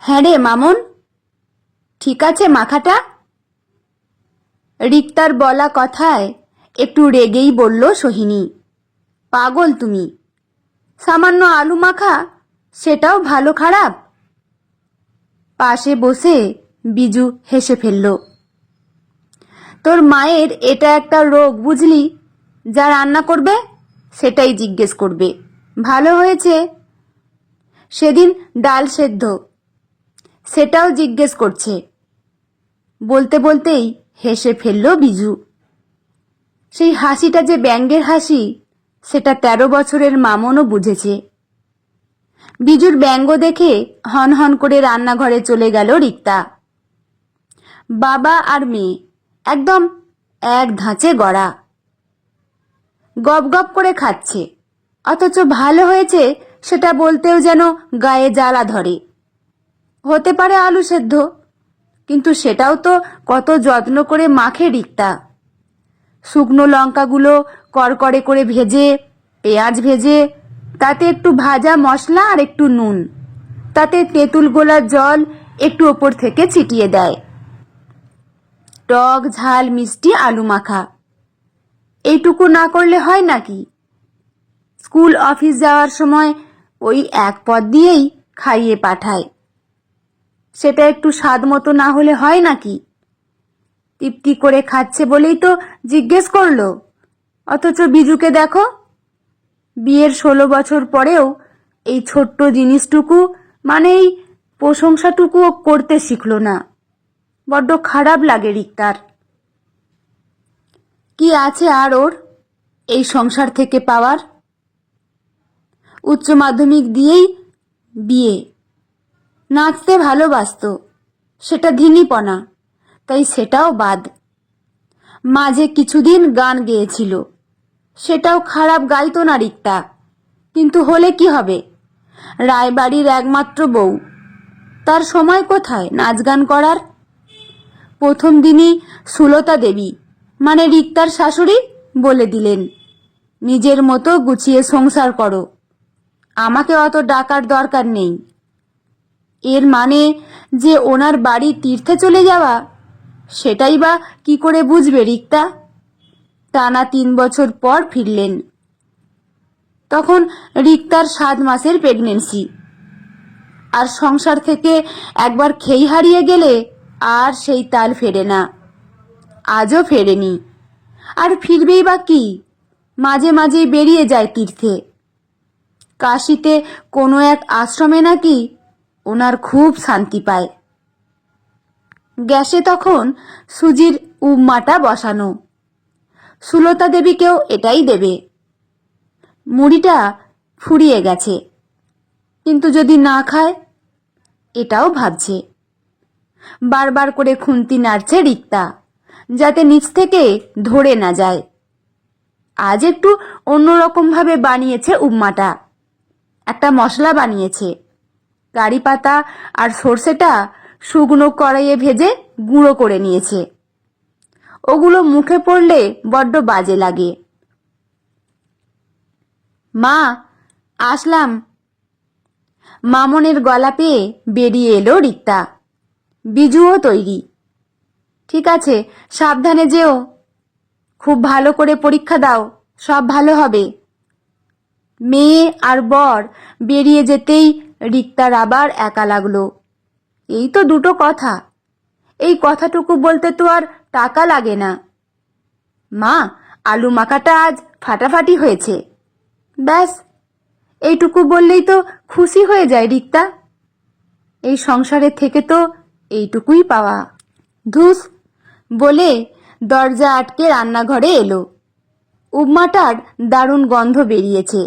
হ্যাঁ রে মামুন, ঠিক আছে মাখাটা? রিক্তার বলা কথায় একটু রেগেই বলল সোহিনী। পাগল তুমি! সামান্য আলু মাখা, সেটাও ভালো খারাপ? পাশে বসে বিজু হেসে ফেলল। তোর মায়ের এটা একটা রোগ বুঝলি, যা রান্না করবে সেটাই জিজ্ঞেস করবে ভালো হয়েছে। সেদিন ডাল সেদ্ধ, সেটাও জিজ্ঞেস করছে। বলতে বলতেই হেসে ফেলল বিজু। সেই হাসিটা যে ব্যঙ্গের হাসি, সেটা 13 বছরের মামনও বুঝেছে। বিজুর ব্যঙ্গ দেখে হন হন করে রান্নাঘরে চলে গেল রিক্তা। বাবা আর মেয়ে একদম এক ধাঁচে গড়া। গপ গপ করে খাচ্ছে, অথচ ভালো হয়েছে সেটা বলতেও যেন গায়ে জ্বালা ধরে। হতে পারে আলু সেদ্ধ, কিন্তু সেটাও তো কত যত্ন করে মাখে রিক্তা। শুকনো লঙ্কাগুলো কড়কড়ে করে ভেজে, পেঁয়াজ ভেজে, তাতে একটু ভাজা মশলা আর একটু নুন, তাতে তেঁতুল গোলার জল একটু ওপর থেকে ছিটিয়ে দেয়। টক ঝাল মিষ্টি আলু মাখা, এইটুকু না করলে হয় নাকি? স্কুল অফিস যাওয়ার সময় ওই এক পদ দিয়েই খাইয়ে পাঠায়। সেটা একটু স্বাদ মতো না হলে হয় নাকি? তৃপ্তি করে খাচ্ছে বলেই তো জিজ্ঞেস করলো। অথচ বিজুকে দেখো, বিয়ের 16 বছর পরেও এই ছোট্ট জিনিসটুকু, মানে এই প্রশংসাটুকুও করতে শিখলো না। বড্ড খারাপ লাগে রিক্তার। কি আছে আর ওর এই সংসার থেকে পাওয়ার? উচ্চ মাধ্যমিক দিয়েই বিয়ে। নাচতে ভালোবাসত, সেটা ধিঙিপনা, তাই সেটাও বাদ। মাঝে কিছুদিন গান গেয়েছিল, সেটাও খারাপ গাইতো না রিক্তা। কিন্তু হলে কি হবে? রায়বাড়ির একমাত্র বউ, তার সময় কোথায় নাচ গান করার? প্রথম দিনই সুলতা দেবী, মানে রিক্তার শাশুড়ি, বলে দিলেন, নিজের মতো গুছিয়ে সংসার করো, আমাকে অত ডাকার দরকার নেই। এর মানে যে ওনার বাড়ি তীর্থে চলে যাওয়া, সেটাই বা কি করে বুঝবে রিক্তা? টানা 3 বছর পর ফিরলেন। তখন রিক্তার 7 মাসের প্রেগনেন্সি। আর সংসার থেকে একবার খেই হারিয়ে গেলে আর সেই তাল ফেরে না। আজও ফেরেনি, আর ফিরবেই বা কি? মাঝে মাঝেই বেরিয়ে যায় তীর্থে। কাশিতে কোনো এক আশ্রমে নাকি ওনার খুব শান্তি পায়। গ্যাসে তখন সুজির উপমাটা বসানো। সুলতা দেবীকেও এটাই দেবে। মুড়িটা ফুরিয়ে গেছে, কিন্তু যদি না খায়, এটাও ভাবছে। বারবার করে খুন্তি নাড়ছে রিক্তা, যাতে নিচ থেকে ধরে না যায়। আজ একটু অন্যরকম ভাবে বানিয়েছে উপমাটা। একটা মশলা বানিয়েছে। কারি পাতা আর সর্ষেটা শুকনো কড়াইয়ে ভেজে গুঁড়ো করে নিয়েছে। ওগুলো মুখে পড়লে বড্ড বাজে লাগে। মা, আসলাম। মামনের গলা পেয়ে বেরিয়ে এলো রিক্তা। বিজুও তৈরি। ঠিক আছে, সাবধানে যেও, খুব ভালো করে পরীক্ষা দাও, সব ভালো হবে। মেয়ে আর বর বেরিয়ে যেতেই রিক্তার আবার একা লাগলো। এই তো দুটো কথা, এই কথাটুকু বলতে তো আর টাকা লাগে না। মা, আলু মাখাটা আজ ফাটাফাটি হয়েছে। ব্যাস, এইটুকু বললেই তো খুশি হয়ে যায় রিক্তা। এই সংসারে থেকে তো এইটুকুই পাওয়া। ধুস বলে দরজা আটকে রান্নাঘরে এলো। উপমাটার দারুণ গন্ধ বেরিয়েছে।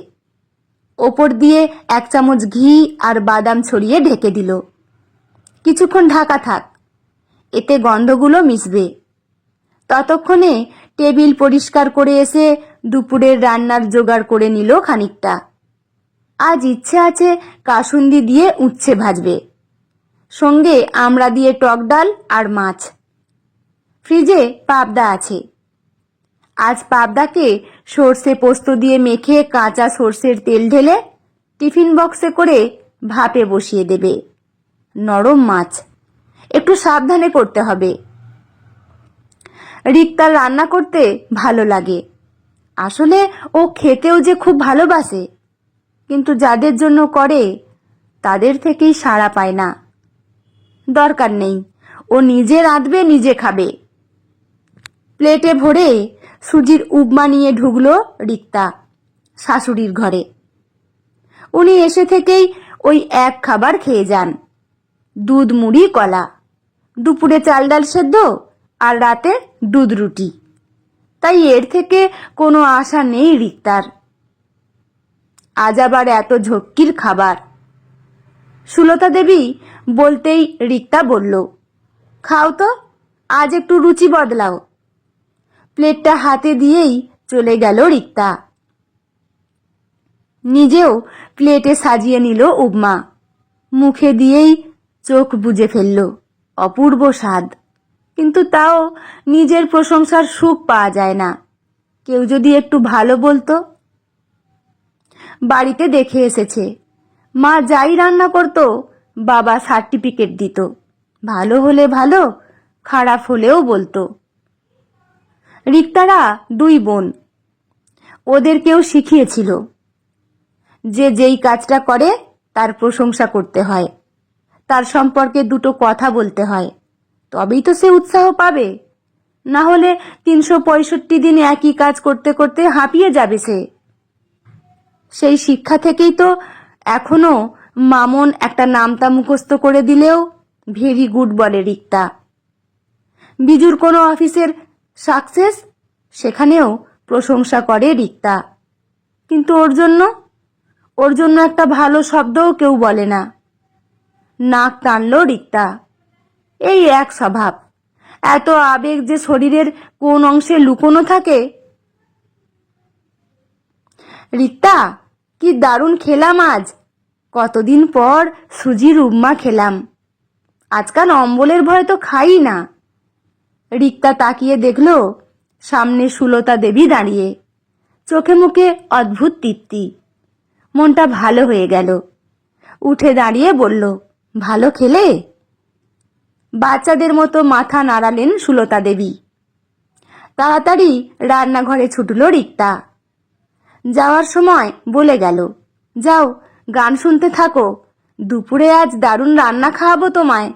ওপর দিয়ে 1 চামচ ঘি আর বাদাম ছড়িয়ে ঢেকে দিল। কিছুক্ষণ ঢাকা থাক, এতে গন্ধগুলো মিশবে। ততক্ষণে টেবিল পরিষ্কার করে এসে দুপুরের রান্নার জোগাড় করে নিল খানিকটা। আজ ইচ্ছে আছে কাসুন্দি দিয়ে উচ্ছে ভাজবে, সঙ্গে আমড়া দিয়ে টক ডাল আর মাছ। ফ্রিজে পাবদা আছে। আজ পাবদাকে সর্ষে পোস্ত দিয়ে মেখে কাঁচা সর্ষের তেল ঢেলে টিফিন বক্সে করে ভাপে বসিয়ে দেবে। নরম মাছ, একটু সাবধানে করতে হবে। রিক্তার রান্না করতে ভালো লাগে, আসলে ও খেতেও যে খুব ভালোবাসে, কিন্তু যাদের জন্য করে তাদের থেকেই সাড়া পায় না। দরকার নেই, ও নিজে রাঁধবে, নিজে খাবে। প্লেটে ভরে সুজির উপমা নিয়ে ঢুকলো রিক্তা শাশুড়ির ঘরে। উনি এসে থেকেই ওই এক খাবার খেয়ে যান, দুধ মুড়ি কলা, দুপুরে চাল ডাল সেদ্ধ, আর রাতে দুধ রুটি। তাই এর থেকে কোনো আশা নেই রিক্তার। আজ আবার এত ঝক্কির খাবার। সুলতা দেবী বলতেই রিক্তা বলল, খাও তো, আজ একটু রুচি বদলাও। প্লেটটা হাতে দিয়েই চলে গেল রিক্তা। নিজেও প্লেটে সাজিয়ে নিল উপমা, মুখে দিয়েই চোখ বুজে ফেলল। অপূর্ব স্বাদ, কিন্তু তাও নিজের প্রশংসার সুখ পাওয়া যায় না। কেউ যদি একটু ভালো বলতো। বাড়িতে দেখে এসেছে, মা যাই রান্না করতো বাবা সার্টিফিকেট দিত, ভালো হলে ভালো, খারাপ হলেও বলতো। রিক্তারা দুই বোন, ওদের কেউ শিখিয়েছিল যে যেই কাজটা করে তার প্রশংসা করতে হয়, তার সম্পর্কে দুটো কথা বলতে হয়, তবেই তো সে উৎসাহ পাবে। না হলে 365 দিন একই কাজ করতে করতে হাঁপিয়ে যাবে সে। সেই শিক্ষা থেকেই তো এখনো মামন একটা নামতা মুখস্থ করে দিলেও ভেরি গুড বলে রিক্তা। বিজুর কোনো অফিসের সাকসেস, সেখানেও প্রশংসা করে রিক্তা, কিন্তু ওর জন্য একটা ভালো শব্দও কেউ বলে না। নাক টানলো রিক্তা। এই এক স্বভাব, এত আবেগ যে শরীরের কোন অংশে লুকোনো থাকে। রিক্তা, কি দারুণ খেলাম আজ, কতদিন পর সুজির উপমা খেলাম। আজকাল অম্বলের ভয় তো খাই না। রিক্তা তাকিয়ে দেখল সামনে সুলতা দেবী দাঁড়িয়ে, চোখে মুখে অদ্ভুত তৃপ্তি। মনটা ভালো হয়ে গেল। উঠে দাঁড়িয়ে বলল, ভালো খেলে? বাচ্চাদের মতো মাথা নাড়ালেন সুলতা দেবী। তাড়াতাড়ি রান্নাঘরে ছুটল রিক্তা। যাওয়ার সময় বলে গেল, যাও গান শুনতে থাকো, দুপুরে আজ দারুণ রান্না খাওয়াবো তোমায়।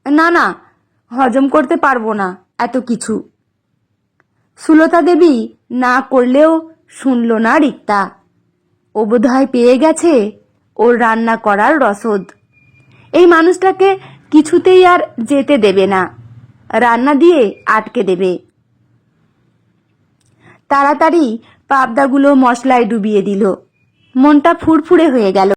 না না, হজম করতে পারবো না এত কিছু। সুলতা দেবী না করলেও শুনল না রিক্তা। ও বোধহয় পেয়ে গেছে ওর রান্না করার রসদ। এই মানুষটাকে কিছুতেই আর যেতে দেবে না, রান্না দিয়ে আটকে দেবে। তাড়াতাড়ি পাবদাগুলো মশলায় ডুবিয়ে দিল। মনটা ফুরফুরে হয়ে গেল।